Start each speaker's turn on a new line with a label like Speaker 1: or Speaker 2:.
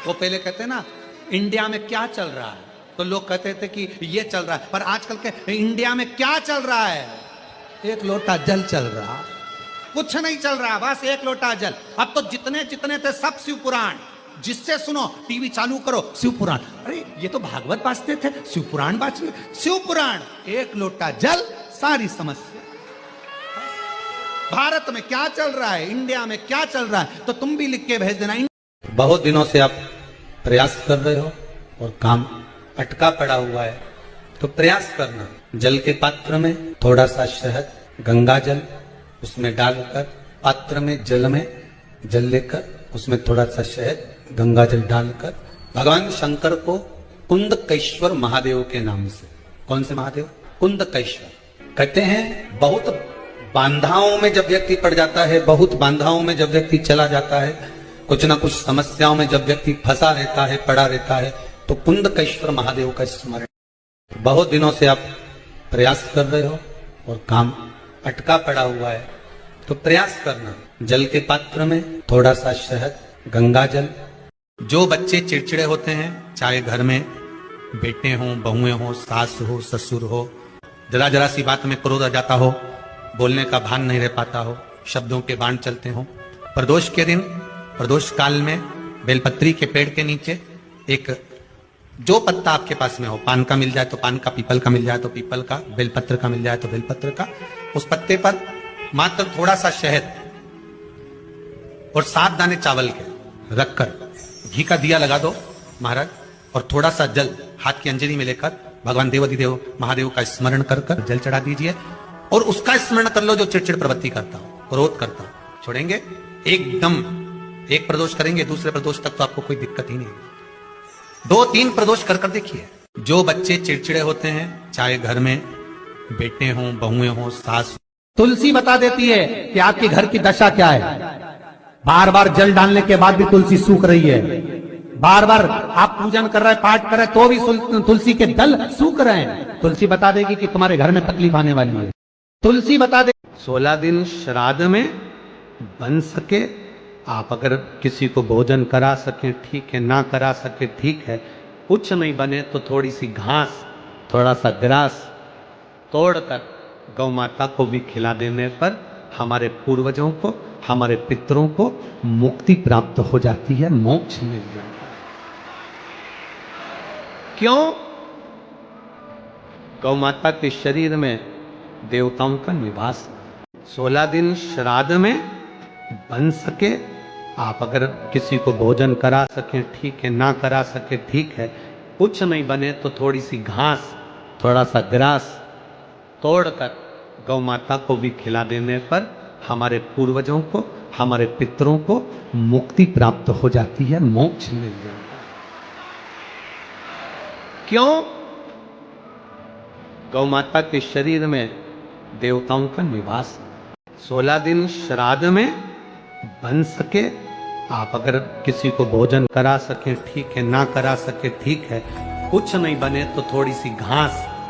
Speaker 1: वो पहले कहते हैं ना इंडिया में क्या चल रहा है, तो लोग कहते थे कि ये चल रहा है, पर आजकल के इंडिया में क्या चल रहा है? एक लोटा जल चल रहा, कुछ नहीं चल रहा, बस एक लोटा जल। अब तो जितने जितने थे सब शिव पुराण, जिससे सुनो टीवी चालू करो शिव पुराण, अरे ये तो भागवत बाजते थे, शिव पुराण बाज, शिव पुराण, एक लोटा जल सारी समस्या। भारत में क्या चल रहा है, इंडिया में क्या चल रहा है, तो तुम भी लिख के भेज देना। बहुत दिनों से आप प्रयास कर रहे हो और काम अटका पड़ा हुआ है, तो प्रयास करना, जल के पात्र में थोड़ा सा शहद, गंगा जल उसमें डालकर, पात्र में जल लेकर उसमें थोड़ा सा शहद, गंगा जल डालकर भगवान शंकर को कुंदकेश्वर महादेव के नाम से, कौन से महादेव? कुंदकेश्वर। कहते हैं बहुत बांधाओं में जब व्यक्ति पड़ जाता है, बहुत बांधाओं में जब व्यक्ति चला जाता है, कुछ ना कुछ समस्याओं में जब व्यक्ति फंसा रहता है, पड़ा रहता है, तो कुंदकेश्वर महादेव का स्मरण। बहुत दिनों से आप प्रयास कर रहे हो और काम अटका पड़ा हुआ है, तो प्रयास करना, जल के पात्र में थोड़ा सा शहद, गंगा जल। जो बच्चे चिड़चिड़े होते हैं, चाहे घर में बेटे हों, बहुएं हों, सास हो, ससुर हो, जरा जरा सी बात में क्रोध आ जाता हो, बोलने का भान नहीं रह पाता हो, शब्दों के बाण चलते हो, प्रदोष के दिन, प्रदोष काल में बेलपत्री के पेड़ के नीचे एक जो पत्ता आपके पास में हो, पान का मिल जाए तो पान का, पीपल का मिल जाए तो पीपल का, बेलपत्र का मिल जाए तो बेलपत्र का, उस पत्ते पर मात्र थोड़ा सा शहद और 7 दाने चावल के रखकर घी का दिया लगा दो महाराज, और थोड़ा सा जल हाथ की अंजलि में लेकर भगवान देवाधिदेव महादेव का स्मरण कर कर जल चढ़ा दीजिए, और उसका स्मरण कर लो जो चिड़चिड़ प्रवृत्ति करता हो, क्रोध करता हो, छोड़ेंगे एकदम। एक प्रदोष करेंगे, दूसरे प्रदोष तक तो आपको कोई दिक्कत ही नहीं, 2-3 प्रदोष कर कर देखिए। जो बच्चे चिड़चिड़े होते हैं, चाहे घर में बेटे हों, बहुएं हों, सास, तुलसी बता देती है कि आपके घर की दशा क्या है। बार बार जल डालने के बाद भी तुलसी सूख रही है, बार बार आप पूजन कर रहे हैं, पाठ कर रहे हैं, तो भी तुलसी के दल सूख रहे हैं। तुलसी बता देगी कि तुम्हारे घर में तकलीफ आने वाली है। तुलसी बता दे। 16 दिन श्राद्ध में बन सके आप अगर किसी को भोजन करा सके ठीक है, ना करा सके ठीक है, कुछ नहीं बने तो थोड़ी सी घास, थोड़ा सा ग्रास तोड़कर गौ माता को भी खिला देने पर हमारे पूर्वजों को, हमारे पितरों को मुक्ति प्राप्त हो जाती है, मोक्ष मिल जाता है। क्यों? गौ माता के शरीर में देवताओं का निवास। 16 दिन श्राद्ध में बन सके आप अगर किसी को भोजन करा सके ठीक है, ना करा सके ठीक है, कुछ नहीं बने तो थोड़ी सी घास, थोड़ा सा ग्रास तोड़कर गौ माता को भी खिला देने पर हमारे पूर्वजों को, हमारे पितरों को मुक्ति प्राप्त हो जाती है, मोक्ष मिल जाता है। क्यों? गौ माता के शरीर में देवताओं का निवास। 16 दिन श्राद्ध में बन सके आप अगर किसी को भोजन करा सके ठीक है, ना करा सके ठीक है, कुछ नहीं बने तो थोड़ी सी घास,